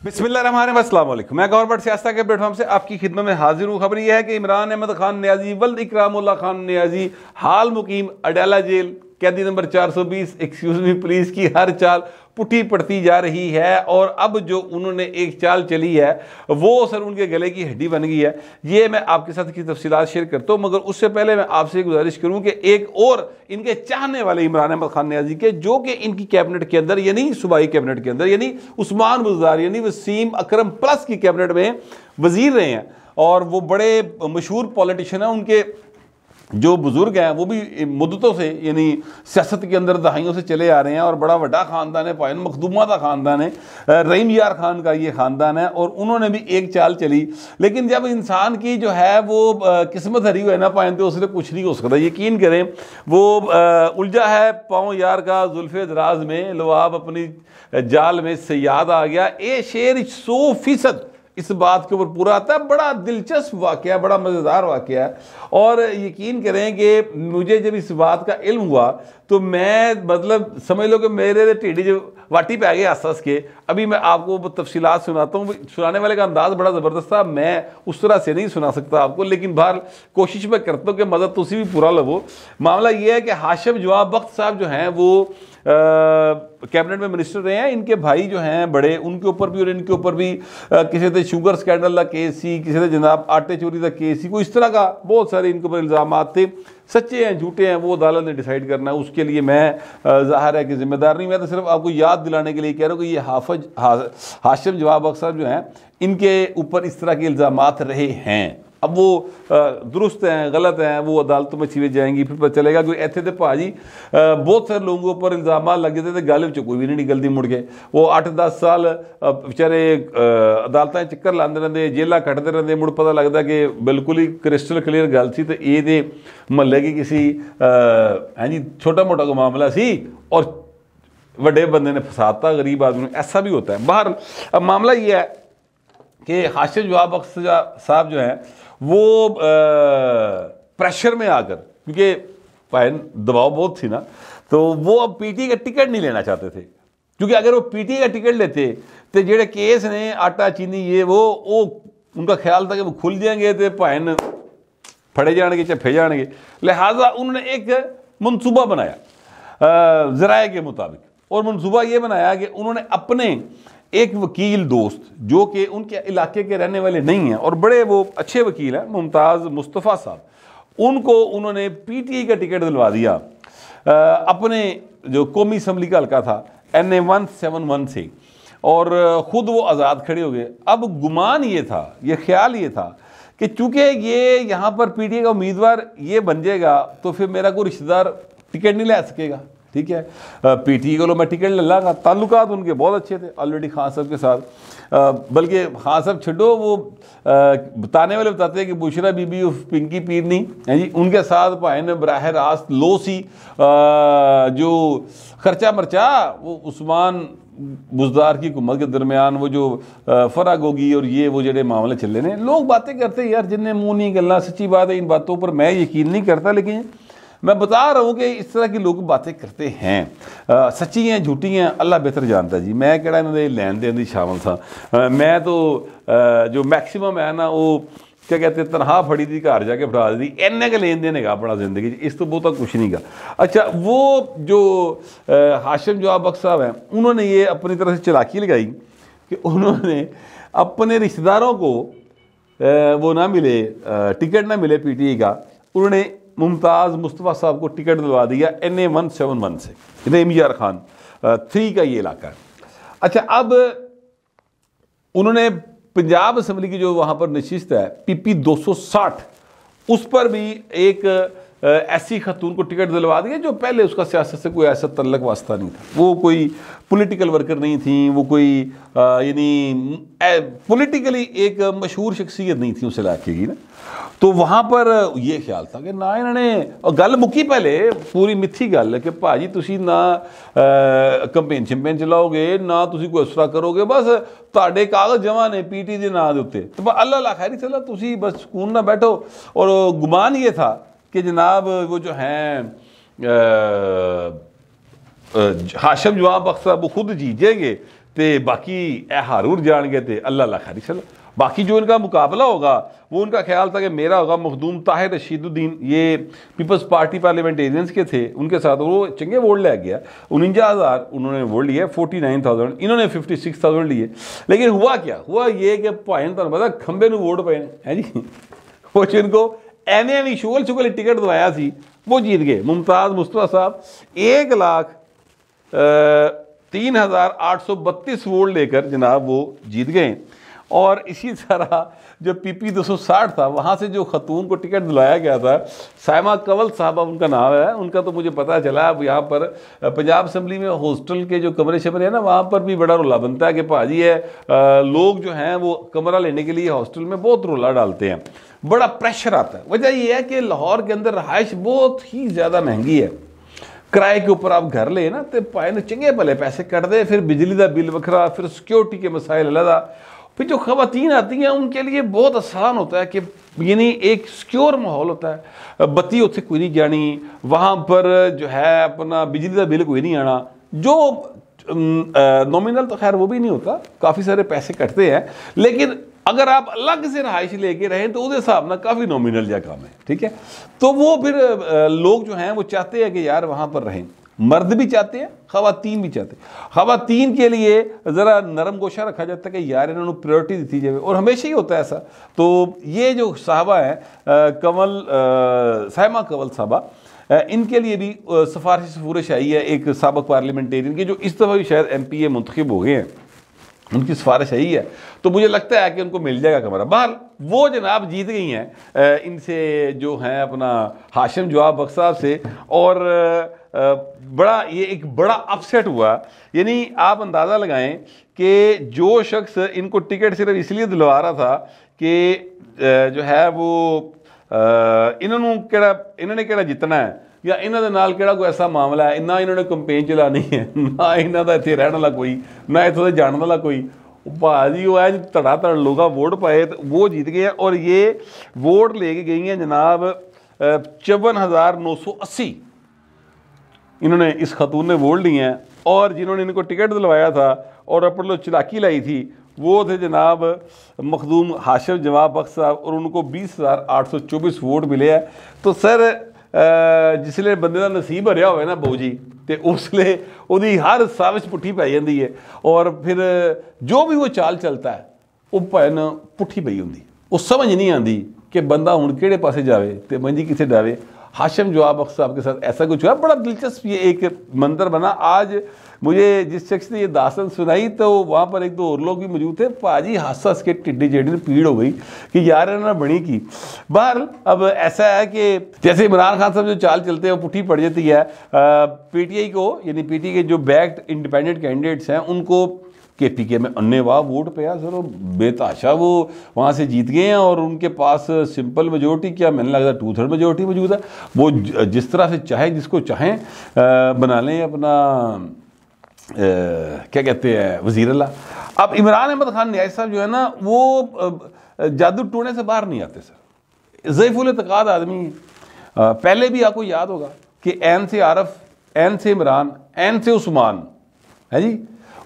बिस्मिल्लाहिर्रहमानिर्रहीम। मैं गौर बट सियासत के प्लेटफॉर्म से आपकी खिदमत में हाजिर हूँ। खबर यह है कि इमरान अहमद खान नियाजी वल्द इकरामुल्लाह खान नियाजी हाल मुकीम अडाला जेल कैदी नंबर 420 एक्सक्यूज मी प्लीज की हर चाल पुठी पड़ती जा रही है। और अब जो उन्होंने एक चाल चली है वो सर उनके गले की हड्डी बन गई है। ये मैं आपके साथ की तफसीलात शेयर करता हूँ, मगर उससे पहले मैं आपसे गुजारिश करूँ कि एक और इनके चाहने वाले इमरान अहमद खान नियाजी के, जो कि इनकी कैबिनेट के अंदर यानी सूबाई कैबिनेट के अंदर यानी उस्मान बुज़दार यानी वसीम अकरम प्लस की कैबिनेट में वजीर रहे हैं और वो बड़े मशहूर पॉलिटिशियन हैं। उनके जो बुजुर्ग हैं वो भी मुद्दतों से यानी सियासत के अंदर दहाइयों से चले आ रहे हैं और बड़ा बड़ा ख़ानदान है, पायन मखदूमा का ख़ानदान है, रहीम यार खान का ये ख़ानदान है और उन्होंने भी एक चाल चली। लेकिन जब इंसान की जो है वो किस्मत हरी हुई ना पायन तो उससे कुछ नहीं हो सकता। यकीन करें वो उलझा है पाँव यार का जुल्फ़े दराज में लवाब अपनी जाल में सयाद आ गया। ये शेर 100% इस बात के ऊपर पूरा आता है। बड़ा दिलचस्प वाक़या, बड़ा मज़ेदार वाक़या है। और यकीन करें कि मुझे जब इस बात का इल्म हुआ तो मैं मतलब समझ लो कि मेरे टेढ़ी जो वाटी पे आ गए आस के। अभी मैं आपको तफसीलात सुनाता हूँ। सुनाने वाले का अंदाज़ बड़ा ज़बरदस्त था, मैं उस तरह से नहीं सुना सकता आपको, लेकिन बहर कोशिश मैं करता हूँ कि मदद तुसी भी पूरा लवो। मामला ये है कि हाशिम जवाब बख्त साहब जो हैं वो कैबिनेट में मिनिस्टर रहे हैं। इनके भाई जो हैं बड़े, उनके ऊपर भी और इनके ऊपर भी किसी ने शुगर स्कैंडल का केस सी, किसी ने जनाब आटे चोरी का केस सी, कोई इस तरह का बहुत सारे इनके ऊपर इल्ज़ाम थे। सच्चे हैं झूठे हैं वो अदालत ने डिसाइड करना है, उसके लिए मैं ज़ाहिर है कि जिम्मेदार नहीं। मैं तो सिर्फ आपको याद दिलाने के लिए कह रहा हूँ कि ये हाशिम जवाब बख्त साहब जो हैं इनके ऊपर इस तरह के इल्ज़ामात रहे हैं। अब वो दुरुस्त हैं गलत हैं वो अदालतों में चीज़ें जाएंगी, फिर पता चलेगा कि ऐसे थे भाजी बहुत सारे लोगों पर इल्ज़ाम लग जाते थे, गालिब चो कोई भी नहीं निकलती मुड़ के। वो 8-10 साल बेचारे अदालतें चक्कर लाते रहते, जेला कटते रहते, मुड़ पता लगता कि बिल्कुल ही क्रिस्टल क्लीयर गल सी तो ये महल्ले की किसी है जी छोटा मोटा को मामला सी और बड़े बंदे ने फसाता गरीब आदमी, ऐसा भी होता है। बाहर अब मामला ये है कि हाशिम जवाब बख्त साहब जो हैं वो प्रेशर में आकर, क्योंकि पायन दबाव बहुत थी ना, तो वो अब पीटी का टिकट नहीं लेना चाहते थे। क्योंकि अगर वो पीटी का टिकट लेते तो जेडे केस ने आटा चीनी ये वो उनका ख्याल था कि वो खुल जाएंगे तो पायन फड़े जाएंगे चफे जाएंगे। लिहाजा उन्होंने एक मनसूबा बनाया ज़राए के मुताबिक, और मनसूबा ये बनाया कि उन्होंने अपने एक वकील दोस्त जो कि उनके इलाके के रहने वाले नहीं हैं और बड़े वो अच्छे वकील हैं, मुमताज़ मुस्तफ़ा साहब, उनको उन्होंने पीटीआई का टिकट दिलवा दिया अपने जो कौमी असम्बली का हल्का था NA 171 से, और ख़ुद वो आज़ाद खड़े हो गए। अब गुमान ये था, ये ख्याल ये था कि चूँकि ये यहाँ पर पीटीआई का उम्मीदवार ये बन जाएगा तो फिर मेरा कोई रिश्तेदार टिकट नहीं ले सकेगा। ठीक है, पीटीआई को मैं टिकट ले लाँगा। ताल्लुकात उनके बहुत अच्छे थे ऑलरेडी खान साहब के साथ, बल्कि खान साहब छो वो बताने वाले बताते हैं कि बुशरा बीबी पिंकी पीरनी है जी, उनके साथ भाई ने बराह रास्त लो सी जो खर्चा मर्चा वो उस्मान बुज़दार की हुकूमत के दरमियान वो जो फ़राग होगी और ये वो जड़े मामले चल रहे हैं। लोग बातें करते हैं यार जिन्हें मुँह नहीं गलना, सच्ची बात है, इन बातों पर मैं यकीन नहीं करता, लेकिन मैं बता रहा हूँ कि इस तरह के लोग बातें करते हैं। सच्ची हैं झूठी हैं अल्लाह बेहतर जानता जी। मैं कहड़ा इन्होंने लैन देन की शामिल था। मैं तो जो मैक्सिमम है ना वो क्या कहते हैं तनहा फड़ी थी घर जाके फड़ा दी, इन्ने का लेन देन है अपना ज़िंदगी, इस तो बहुता कुछ नहीं का। अच्छा, वो जो हाशिम जवाब बख्त साहब हैं उन्होंने ये अपनी तरह से चालाकी लगाई कि उन्होंने अपने रिश्तेदारों को वो ना मिले टिकट ना मिले पीटीआई का, उन्होंने मुमताज़ मुस्तफ़ा साहब को टिकट दिलवा दिया NA 171 से, रहीम यार खान 3 का ये इलाका है। अच्छा, अब उन्होंने पंजाब असम्बली की जो वहाँ पर नशिस्त है PP 260 उस पर भी एक ऐसी खतून को टिकट दिलवा दिया जो पहले उसका सियासत से कोई ऐसा तल्लक वास्ता नहीं था। वो कोई पॉलिटिकल वर्कर नहीं थी, वो कोई यानी पॉलिटिकली एक मशहूर शख्सियत नहीं थी उस इलाके की ना। तो वहाँ पर यह ख्याल था कि ना इन्होंने गल मुक्की पहले पूरी मिथी गल कि भाजी तुसी ना कंपेन शंपेन चलाओगे ना तुसी कोई असरा करोगे, बस तुहाडे कागज जमा ने पीटी के नाम के उत्ते, तो अल्लाह ला खैरी चला तुसी बस सुकून ना बैठो। और गुमान ये था कि जनाब वो जो हैं हाशिम जवाब बख्त साहब वो खुद जीतेंगे तो बाकी ए हारूर जान गए थे, अल्लाह ला खैर। चलो बाकी जो इनका मुकाबला होगा वो उनका ख्याल था कि मेरा होगा मखदूम ताहिर रशीदुद्दीन, ये पीपल्स पार्टी पार्लियामेंटेरियंस के थे, उनके साथ वो चंगे वोट ले गया, 49,000 उन्होंने वोट लिए, 49,000 इन्होंने 56,000 लिए। लेकिन हुआ क्या, हुआ ये कि भाई तो पता खंबे में वोट पे हैं जी, वो जिनको एवं शुगल शुगल टिकट दवाया सी वो जीत गए। मुमताज़ मुस्तफ़ा साहब 1,03,832 वोट लेकर जनाब वो जीत गए। और इसी तरह जो PP 260 था वहाँ से जो खतून को टिकट दिलाया गया था, साइमा कंवल साहबा उनका नाम है, उनका तो मुझे पता चला। अब यहाँ पर पंजाब असम्बली में हॉस्टल के जो कमरे शमरे हैं ना, वहाँ पर भी बड़ा रोला बनता है कि भाजी है लोग जो हैं वो कमरा लेने के लिए हॉस्टल में बहुत रोला डालते हैं, बड़ा प्रेशर आता है। वजह यह है कि लाहौर के अंदर रहाइश बहुत ही ज़्यादा महंगी है, किराए के ऊपर आप घर ले ना तो पाए ने चंगे भले पैसे कट दे, फिर बिजली का बिल वखरा, फिर सिक्योरिटी के मसाइल अलग। फिर जो ख़वातीन आती हैं उनके लिए बहुत आसान होता है कि यानी एक सिक्योर माहौल होता है, बत्ती उत्थे कोई नहीं जानी, वहाँ पर जो है अपना बिजली का बिल कोई नहीं आना, जो नॉमिनल तो खैर वो भी नहीं होता, काफ़ी सारे पैसे कटते हैं। लेकिन अगर आप अलग से रहाइश लेके रहें तो उसके हिसाब ना काफ़ी नॉमिनल या काम है, ठीक है। तो वो फिर लोग जो हैं वो चाहते हैं कि यार वहाँ पर रहें, मर्द भी चाहते हैं, ख़वातीन भी चाहते हैं। ख़वातीन के लिए ज़रा नरम गोशा रखा जाता है कि यार इन्होंने प्रायोरिटी दी जाए, और हमेशा ही होता है ऐसा। तो ये जो साहबा हैं साइमा कंवल साहबा, इनके लिए भी सिफारिश आई है एक साबिक़ पार्लियामेंटेरियन की, जो इस दफ़ा भी शायद MPA मुंतखब हो गए हैं, उनकी सिफारिश आई है। तो मुझे लगता है कि उनको मिल जाएगा कमरा। बहरहाल वो जनाब जीत गई हैं इनसे जो हैं अपना हाशिम जवाब बख्श साहब से, और बड़ा ये एक बड़ा अपसेट हुआ। यानी आप अंदाज़ा लगाएं कि जो शख्स इनको टिकट सिर्फ इसलिए दिलवा रहा था कि जो है वो इन्होंने केड़ा जितना है या इन्होंने नाल केड़ा कोई ऐसा मामला है, ना इन्होंने कंपेन चलानी है, ना इन्हों का इतने रहने वाला कोई, ना इतों से जाने वाला कोई। भाजी वो है धड़ाधड़ लोग वोट पाए तो वो जीत गए हैं। और ये वोट लेके गई हैं जनाब 54,980 इन्होंने इस खतून ने वोट लिए हैं। और जिन्होंने इनको टिकट दिलवाया था और अपन लोग चलाकी लाई थी वो थे जनाब मखदूम हाशिम जवाब बख्श साहब, और उनको 20,824 वोट मिले हैं। तो सर जिसले बंदे का नसीब भरिया हो ना बहू जी, तो उसले वो हर साविश पुट्ठी पै जाती है, और फिर जो भी वो चाल चलता है वो भैन पुट्ठी पई होंगी, वो समझ नहीं आती कि बंदा हुण किहड़े पासे जावे तो मंजी किथे जावे। हाशिम जवाब बख्श साहब के साथ ऐसा कुछ हुआ, बड़ा दिलचस्प ये एक मंजर बना। आज मुझे जिस शख्स ने ये दास्तान सुनाई तो वहाँ पर एक दो और लोग भी मौजूद थे, भाजी हंस हंस के टिड्डी जेडी पीड़ हो गई कि यार ना बनी की। बाहर अब ऐसा है कि जैसे इमरान खान साहब जो चाल चलते हैं वो पुट्ठी पड़ जाती है। PTI को यानी PTI के जो बैक्ड इंडिपेंडेंट कैंडिडेट्स हैं उनको KPK में अन्नेवाह वोट पे यार सर बेताशा वो वहाँ से जीत गए हैं, और उनके पास सिंपल मेजोरिटी क्या मैंने लगता है 2/3 मेजोरिटी मौजूद है। वो जिस तरह से चाहे जिसको चाहें बना लें अपना क्या कहते हैं वज़ीर अल्लाह। अब इमरान अहमद खान न्याज़ साहब जो है ना वो जादू टोने से बाहर नहीं आते सर, ज़ईफ़ुल इत्क़ाद आदमी है। पहले भी आपको याद होगा कि एन से आरफ, एन से इमरान, एन से उस्मान है जी,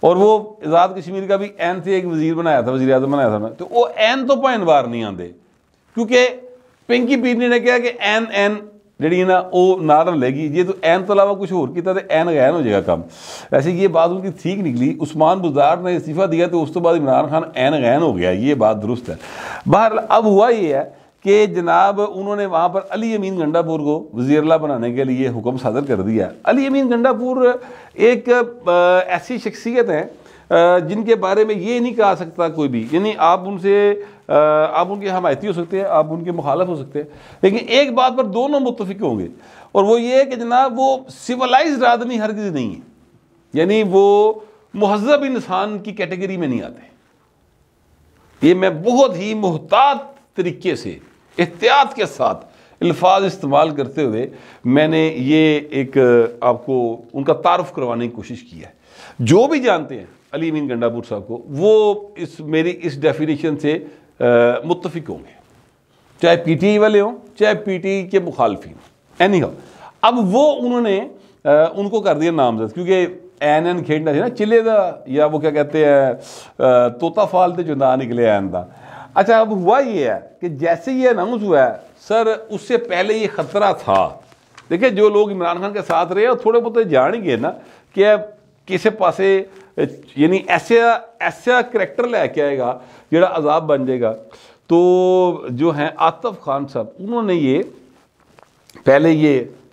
और वो आज़ाद कश्मीर का भी एन से एक वज़ीर बनाया था, वज़ीर आज़म बनाया था। तो वो एन तो भाएं बार नहीं आते, क्योंकि पिंकी पीरनी ने कहा कि एन जी ना वो ना रलेगी, जे तो एन तो अलावा कुछ होर किया तो एन गैन हो जाएगा काम। वैसे ये बात उनकी ठीक निकली, उस्मान बुज़दार ने इस्तीफ़ा दिया तो उस तो बाद इमरान खान एन गैन हो गया, ये बात दुरुस्त है। बाहर अब हुआ ये है कि जनाब उन्होंने वहाँ पर अली अमीन गंडापुर को वज़ीर-ए-आला बनाने के लिए हुक्म सादर कर दिया। अली अमीन गंडापुर एक ऐसी शख्सियत हैं जिनके बारे में ये नहीं कहा सकता कोई भी, यानी आप उनके हमायती हो सकते हैं, आप उनके मुखालफ हो सकते हैं, लेकिन एक बात पर दोनों मुत्तफिक होंगे, और वो ये है कि जनाब वो सिविलाइज्ड आदमी हरगिज़ नहीं है, यानी वो मुहज़्ज़ब इंसान की कैटेगरी में नहीं आते। ये मैं बहुत ही मुहतात तरीके से एहतियात के साथ अल्फाज इस्तेमाल करते हुए मैंने ये एक आपको उनका तारुफ करवाने की कोशिश की है। जो भी जानते हैं अली अमीन गंडापुर साहब को वो मेरी इस डेफिनेशन से मुत्तफिक होंगे, चाहे PTI वाले हों चाहे PTI के मुखालफी हों। एनी हाउ अब वो उन्होंने उनको कर दिया नामजद, क्योंकि एन खेडना सी ना चिले का, या वो क्या कहते हैं तोता फाल तो जो ना निकले एन का। अच्छा, अब हुआ ये है कि जैसे ये अनाउंस हुआ है सर, उससे पहले ये खतरा था। देखिए, जो लोग इमरान खान के साथ रहे और थोड़े बहुत जान ही गए ना कि किसी पासे यानी ऐसा करैक्टर लैके आएगा जोड़ा अजाब बन जाएगा। तो जो हैं आतिफ खान साहब, उन्होंने ये पहले ये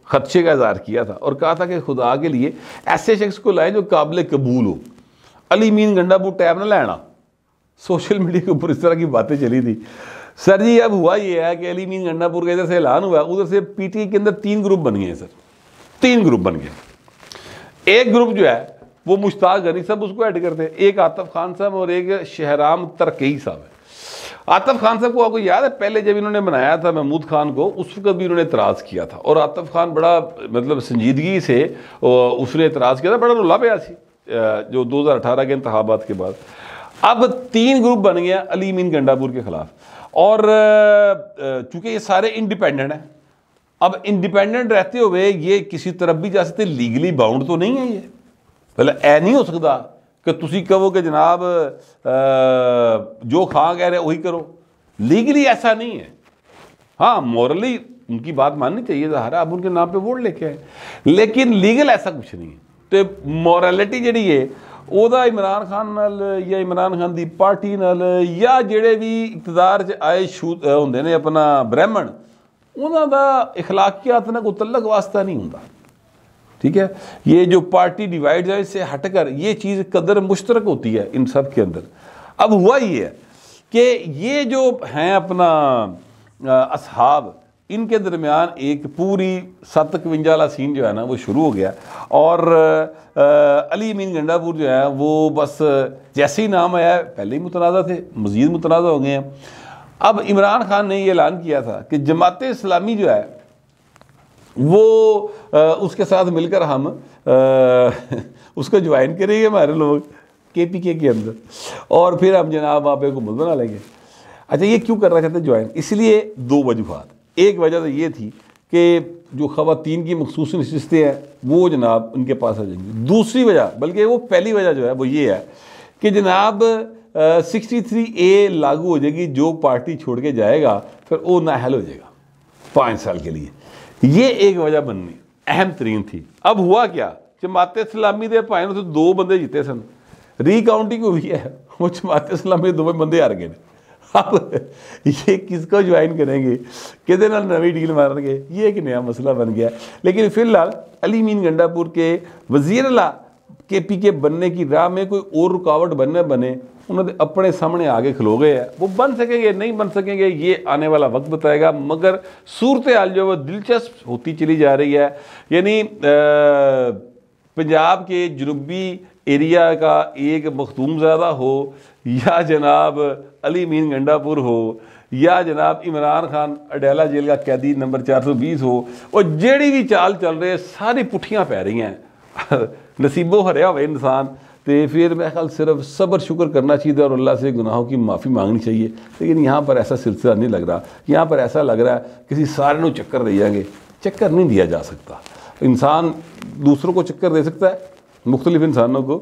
खदशे का इजहार किया था और कहा था कि खुदा के लिए ऐसे शख्स को लाए जो काबिल कबूल हो। अली मीन गंडापुर टैब ना लेना, सोशल मीडिया के ऊपर इस तरह की बातें चली थी। सर जी, अब हुआ ये है कि अली मीन गंडापुर का इधर से ऐलान हुआ, उधर से पीटीआई के अंदर 3 ग्रुप बन गए सर, 3 ग्रुप बन गए। एक ग्रुप जो है वो मुश्ताक गनी साहब उसको ऐड करते हैं, एक आतिफ खान साहब और एक शहराम तरकई साहब है। आतिफ खान साहब को आपको याद है, पहले जब इन्होंने बनाया था महमूद खान को, उस वक्त भी उन्होंने एतराज़ किया था और आतिफ खान बड़ा मतलब संजीदगी से उसने एतराज़ किया था, बड़ा रुला पाया सी जो 2018 के इंतखाबात के बाद। अब 3 ग्रुप बन गया अली मीन गंडापुर के खिलाफ, और चूंकि ये सारे इंडिपेंडेंट हैं, अब इंडिपेंडेंट रहते हुए ये किसी तरफ भी जा सकते, लीगली बाउंड तो नहीं है ये। मतलब ऐ नहीं हो सकता कि तुसी कहो कि जनाब जो खां कह रहे वही करो, लीगली ऐसा नहीं है। हाँ, मॉरली उनकी बात माननी चाहिए, ज़ाहिर आप उनके नाम पे वोट लेके आए, लेकिन लीगल ऐसा कुछ नहीं है। तो मॉरलिटी जी है ਉਹਦਾ इमरान खान नाल या इमरान खान की पार्टी नाल या ਜਿਹੜੇ भी इकतदार च आए होंदे ने अपना ब्राह्मण, उन्हों का इखलाकियात ना कोई तल्लक वास्ता नहीं होंदा। ठीक है, ये जो पार्टी डिवाइड है इससे हटकर ये चीज़ कदर मुश्तरक होती है इन सब के अंदर। अब हुआ ये है कि ये जो हैं अपना असहाब, इनके दरमियान एक पूरी 751 वाला सीन जो है ना वो शुरू हो गया, और अली मीन गंडापुर जो है वो बस जैसे ही नाम आया पहले ही मुतनाज़ा थे, मज़ीद मुतनाज़ा हो गए हैं। अब इमरान खान ने ये ऐलान किया था कि जमात इस्लामी जो है वो उसके साथ मिलकर हम उसको ज्वाइन करेंगे हमारे लोग KPK के अंदर, और फिर हम जनाब वहाँ पे हुकूमत बना लेंगे। अच्छा, ये क्यों करना चाहते ज्वाइन? इसलिए 2 वजूहात। एक वजह तो ये थी कि जो ख़वातीन की मखसूस नशिस्तें हैं वो जनाब उनके पास आ जाएंगी। दूसरी वजह, बल्कि वो पहली वजह जो है वो ये है कि जनाब 63A लागू हो जाएगी, जो पार्टी छोड़ के जाएगा फिर वो नाअहल हो जाएगा 5 साल के लिए। ये एक वजह बननी अहम तरीन थी। अब हुआ क्या, जमात इस्लामी के भाई तो 2 बंदे जीते सन, रीकाउंटिंग हुई है, वो जमात इस्लामी 2 बंदे हार गए। अब ये किसको ज्वाइन करेंगे, किधर नाल नवी डील मारेंगे, ये एक नया मसला बन गया। लेकिन फिलहाल अली मीन गंडापुर के वज़ीर आला KPK बनने की राह में कोई और रुकावट बने, उन्होंने अपने सामने आगे खलो गए हैं। वो बन सकेंगे नहीं बन सकेंगे ये आने वाला वक्त बताएगा, मगर सूरत हाल जो वो दिलचस्प होती चली जा रही है। यानी पंजाब के जनूबी एरिया का एक मखदूमज़ादा हो, या जनाब अली मीन गंडापुर हो, या जनाब इमरान खान अडयाला जेल का कैदी नंबर 420 हो, और जेड़ी भी चाल चल रहे सारी पुठियाँ पै रही हैं। नसीबों हरिया हुआ इंसान, तो फिर मेरा ख्याल सिर्फ सब्र शुक्र करना चाहिए और अल्लाह से गुनाहों की माफ़ी मांगनी चाहिए। लेकिन यहाँ पर ऐसा सिलसिला नहीं लग रहा, यहाँ पर ऐसा लग रहा है किसी सारे को चक्कर दे जाएंगे। चक्कर नहीं दिया जा सकता। इंसान दूसरों को चक्कर दे सकता है, मुख्तलिफ इंसानों को,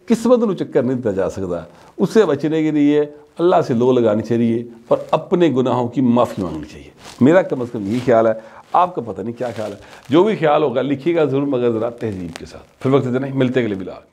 किस्मत को चक्कर नहीं दिया जा सकता। उससे बचने के लिए अल्लाह से लो लगानी चाहिए और अपने गुनाहों की माफ़ी मांगनी चाहिए। मेरा कम अज़ कम यही ख्याल है, आपका पता नहीं क्या ख्याल है। जो भी ख्याल होगा लिखिएगा ज़रूर, मगर ज़रा तहज़ीब के साथ। फिर वक्त इतना ही, मिलते अगले बिलाग।